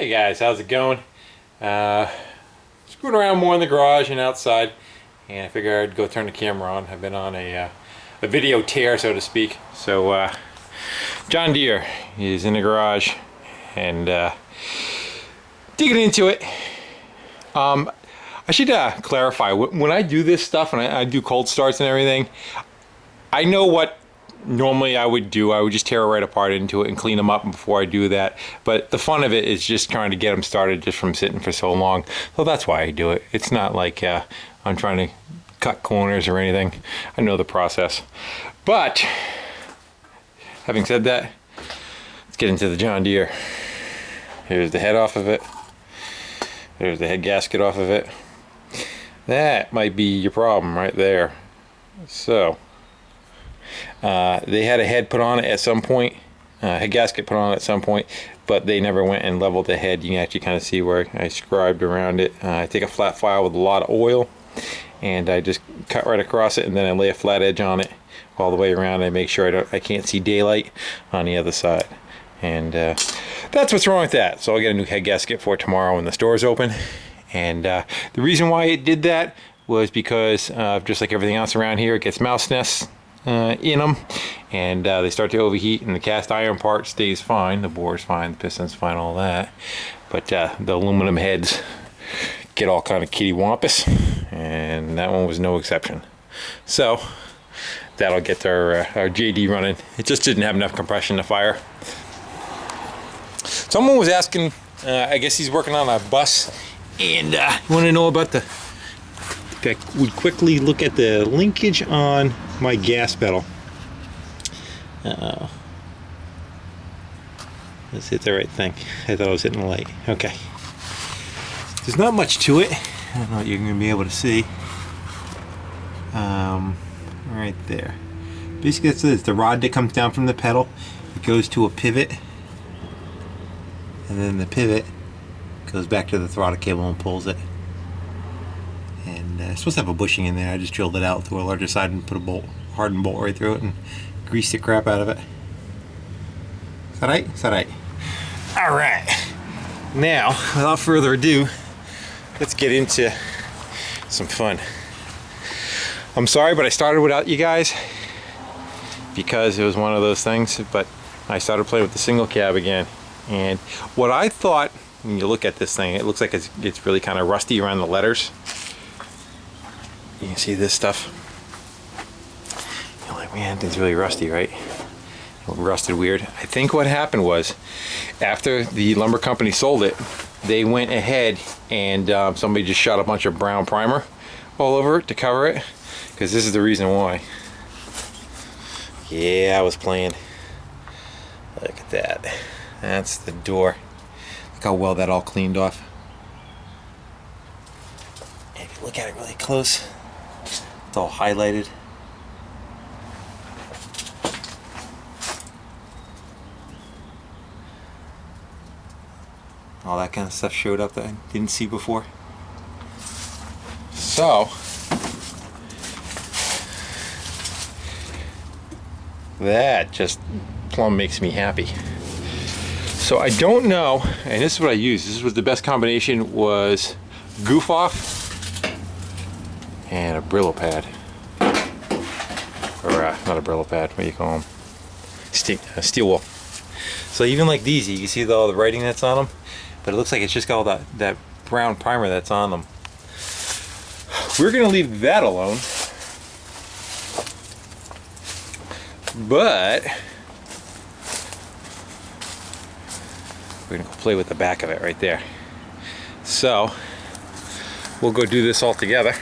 Hey guys, how's it going? Screwing around more in the garage and outside, and I figured I'd go turn the camera on. I've been on a video tear, so to speak. So John Deere is in the garage and digging into it. I should clarify, when I do this stuff and I do cold starts and everything, I know what normally I would do. I would just tear it right apart into it and clean them up before I do that. But the fun of it is just trying to get them started just from sitting for so long. So that's why I do it. It's not like I'm trying to cut corners or anything. I know the process. But having said that, let's get into the John Deere. Here's the head off of it. There's the head gasket off of it. That might be your problem right there. So they had a head put on it at some point, head gasket put on it at some point, but they never went and leveled the head. You can actually kind of see where I scribed around it. I take a flat file with a lot of oil and I just cut right across it, and then I lay a flat edge on it all the way around. I make sure I can't see daylight on the other side, and that's what's wrong with that. So I'll get a new head gasket for tomorrow when the store's open. And the reason why it did that was because just like everything else around here, it gets mouse nests in them, and they start to overheat, and the cast iron part stays fine, the bore's fine, the piston's fine, all that, but the aluminum heads get all kind of kitty wampus, and that one was no exception. So that'll get our JD running. It just didn't have enough compression to fire. Someone was asking, I guess he's working on a bus, and want to know about I would quickly look at the linkage on my gas pedal. Let's hit the right thing. I thought I was hitting the light. Okay. There's not much to it. I don't know what you're going to be able to see. Right there. Basically, it's the rod that comes down from the pedal. It goes to a pivot, and then the pivot goes back to the throttle cable and pulls it. And it's supposed to have a bushing in there. I just drilled it out through a larger side and put a bolt, hardened bolt right through it, and greased the crap out of it. Is that right? Is that right? All right. Now, without further ado, let's get into some fun. I'm sorry, but I started without you guys because it was one of those things, but I started playing with the single cab again. And what I thought, when you look at this thing, it looks like it's really kind of rusty around the letters. You can see this stuff. You're like, man, it's really rusty, right? Rusted weird. I think what happened was, after the lumber company sold it, they went ahead and somebody just shot a bunch of brown primer all over it to cover it, because this is the reason why. Yeah, I was playing. Look at that. That's the door. Look how well that all cleaned off. And if you look at it really close, it's all highlighted. All that kind of stuff showed up that I didn't see before. So that just plumb makes me happy. So I don't know, and this is what I used. This was the best combination, was Goof Off and a Brillo pad. Or not a Brillo pad, what do you call them? Steel wool. So even like these, you can see all the writing that's on them, but it looks like it's just got all that brown primer that's on them. We're gonna leave that alone, but we're gonna go play with the back of it right there. So we'll go do this all together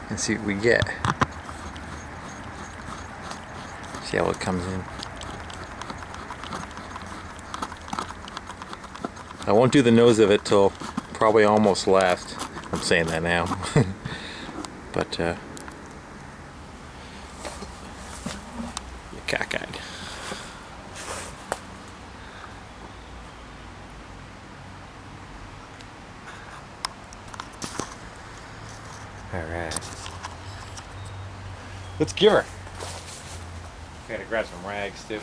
and see what we get. See how it comes in. I won't do the nose of it till probably almost last. I'm saying that now. But you're cockeyed. Alright. Let's give her. Gotta grab some rags too.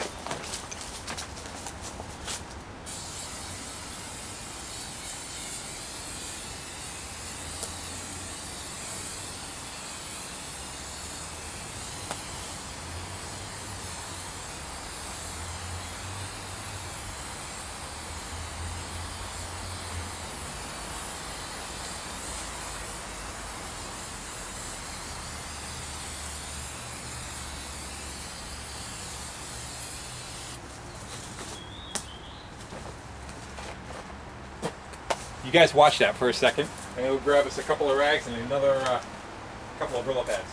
You guys watch that for a second. I'm going to grab us a couple of rags and another couple of Brillo pads.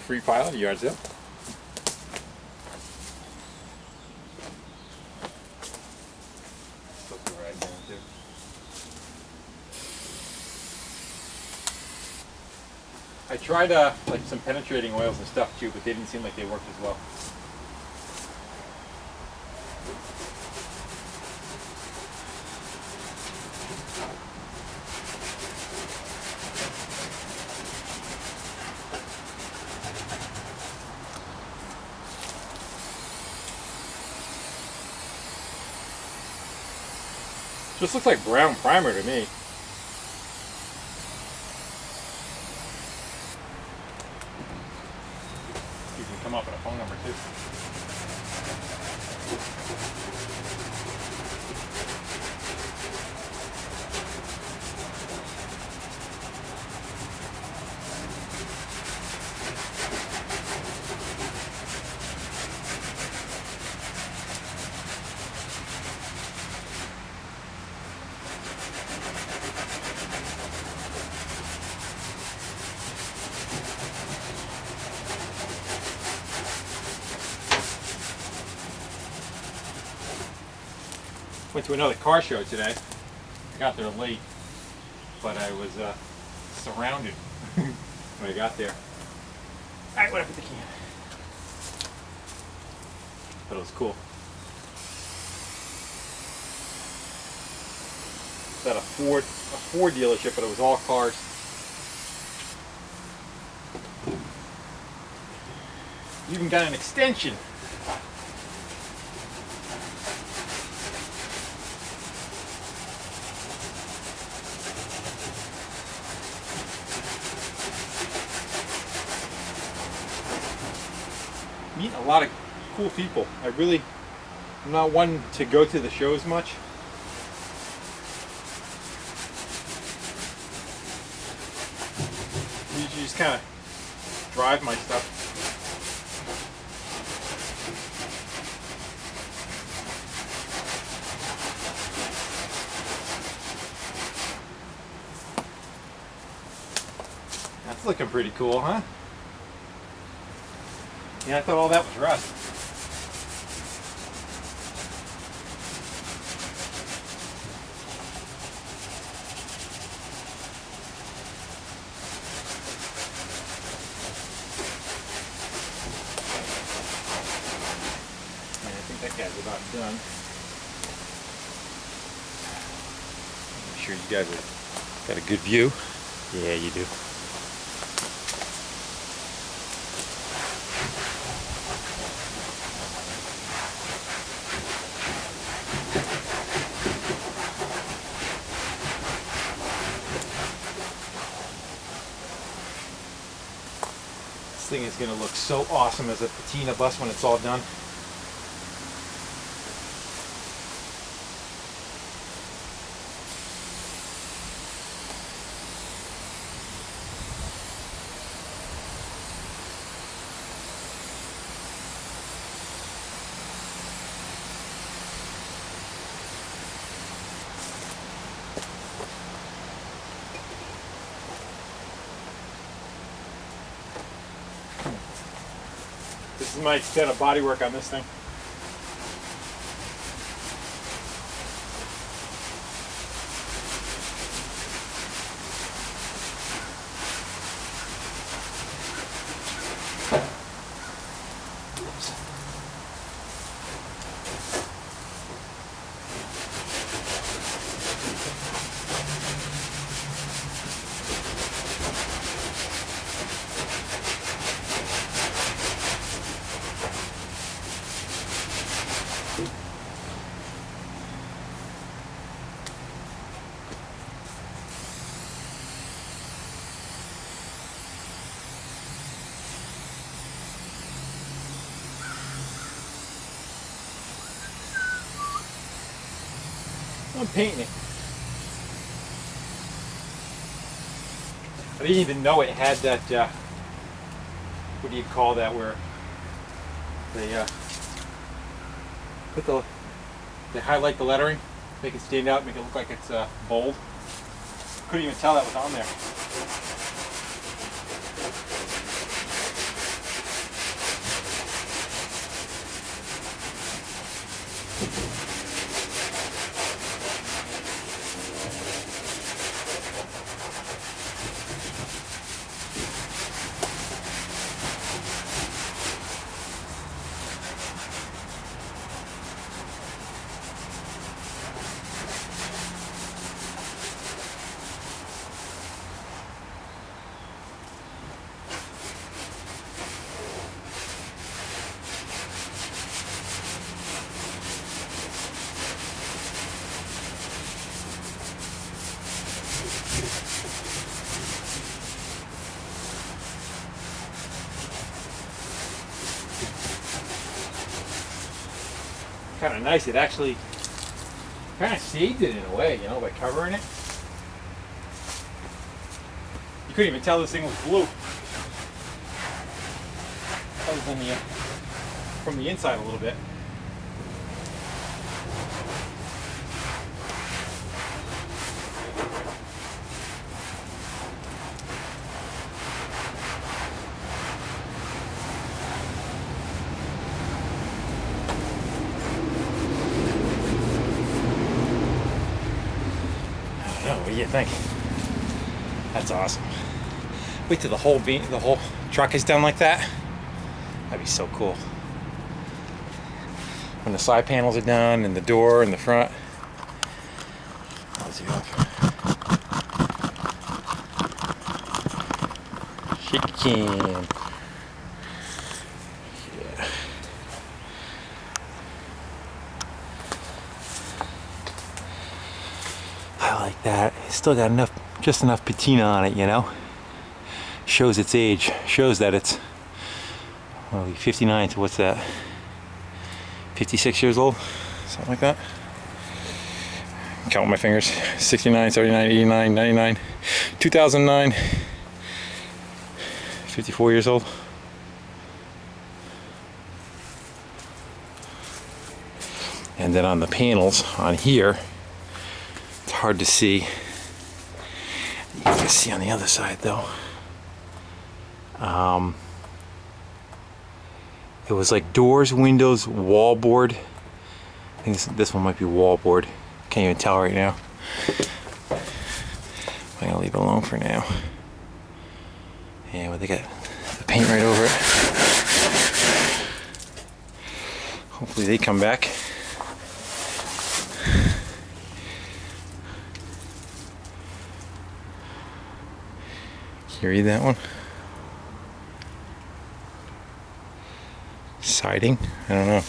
Free pile of yard sale. I tried like some penetrating oils and stuff too, but they didn't seem like they worked as well. Just looks like brown primer to me. You can come up with a phone number too. Went to another car show today. I got there late, but I was surrounded when I got there. Alright, what up with the can? But it was cool. It's at a Ford dealership, but it was all cars. Even got an extension. Meet a lot of cool people. I'm not one to go to the shows much. I usually just kind of drive my stuff. That's looking pretty cool, huh? Yeah, I thought all that was rust. And I think that guy's about done. Make sure you guys have got a good view. Yeah, you do. This thing is going to look so awesome as a patina bus when it's all done. This is my set of bodywork on this thing. I'm painting it. I didn't even know it had that, what do you call that, where they they highlight the lettering, make it stand out, make it look like it's bold. Couldn't even tell that was on there. Kind of nice. It actually kind of saved it in a way, you know, by covering it. You couldn't even tell this thing was blue. Other than from the inside a little bit. What do you think? That's awesome. Wait till the whole truck is done like that. That'd be so cool. When the side panels are done and the door and the front. How's he up? Chicken. Yeah. I like that. It's still got just enough patina on it, you know. Shows its age. Shows that it's 59 to what's that? 56 years old, something like that. Count my fingers. 69, 79, 89, 99, 2009. 54 years old. And then on the panels on here, it's hard to see. You can see on the other side though. It was like doors, windows, wallboard. I think this one might be wallboard. Can't even tell right now. I'm gonna leave it alone for now. Yeah, well, they got the paint right over it. Hopefully they come back. Can you read that one? Siding? I don't know.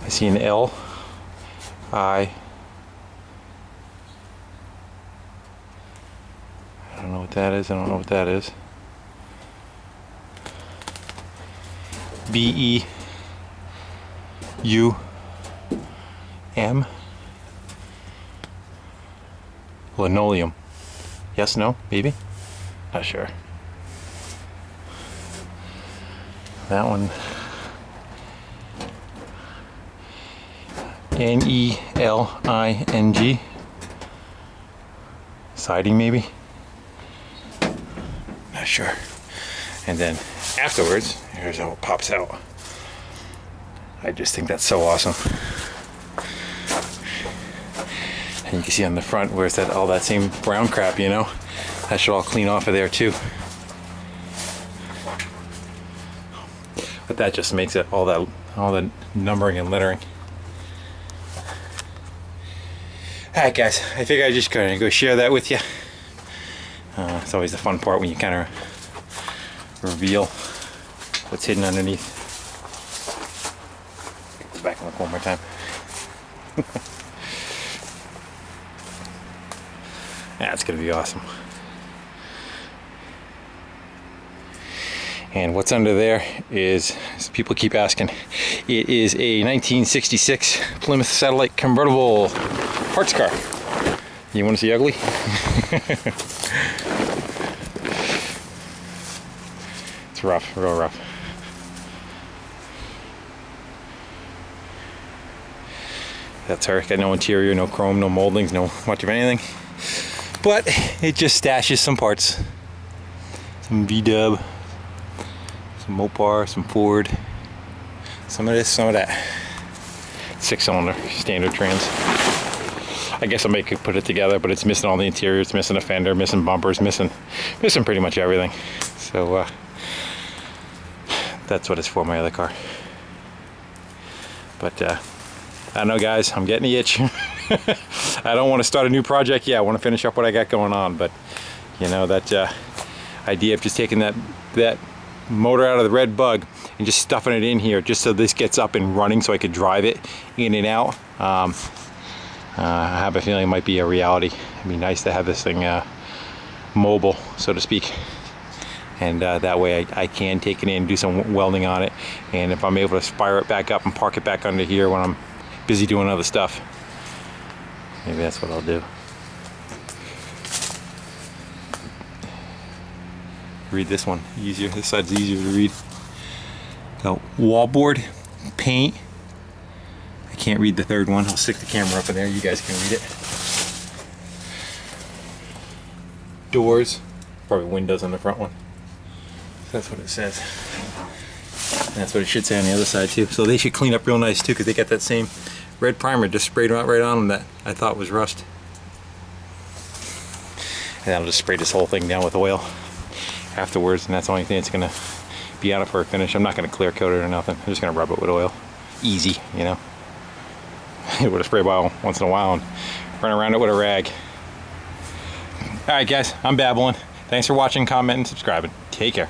I see an L, I don't know what that is. I don't know what that is. B-E-U-M. Linoleum. Yes, no, maybe? Not sure. That one. N-E-L-I-N-G. Siding, maybe? Not sure. And then afterwards, here's how it pops out. I just think that's so awesome. And you can see on the front where it's all that same brown crap, you know? That should all clean off of there too. But that just makes it all the numbering and lettering. Alright guys, I figured I'd just kind of go share that with you. It's always the fun part when you kind of reveal what's hidden underneath. Go back and look one more time. That's gonna be awesome. And what's under there is, as people keep asking, it is a 1966 Plymouth Satellite convertible parts car. You want to see ugly? It's rough, real rough. That's her. Got no interior, no chrome, no moldings, no much of anything. But it just stashes some parts. Some V-dub, some Mopar, some Ford, some of this, some of that. 6-cylinder, standard trans. I guess I could put it together, but it's missing all the interior. It's missing a fender, missing bumpers, missing pretty much everything. So that's what it's for, my other car. But I don't know, guys, I'm getting the itch. I don't want to start a new project yet. I want to finish up what I got going on, but you know, that idea of just taking that motor out of the red bug and just stuffing it in here just so this gets up and running so I could drive it in and out. I have a feeling it might be a reality. It'd be nice to have this thing mobile, so to speak. And that way I can take it in, do some welding on it, and if I'm able to fire it back up and park it back under here when I'm busy doing other stuff, maybe that's what I'll do. Read this one easier. This side's easier to read. Got wallboard, paint. I can't read the third one. I'll stick the camera up in there. You guys can read it. Doors, probably windows on the front one. That's what it says. And that's what it should say on the other side too. So they should clean up real nice too, because they got that same red primer just sprayed right on them that I thought was rust. And I'll just spray this whole thing down with oil afterwards, and that's the only thing that's gonna be on it for a finish. I'm not gonna clear coat it or nothing. I'm just gonna rub it with oil. Easy, you know. With a spray bottle once in a while and run around it with a rag. Alright guys, I'm babbling. Thanks for watching, commenting, subscribing. Take care.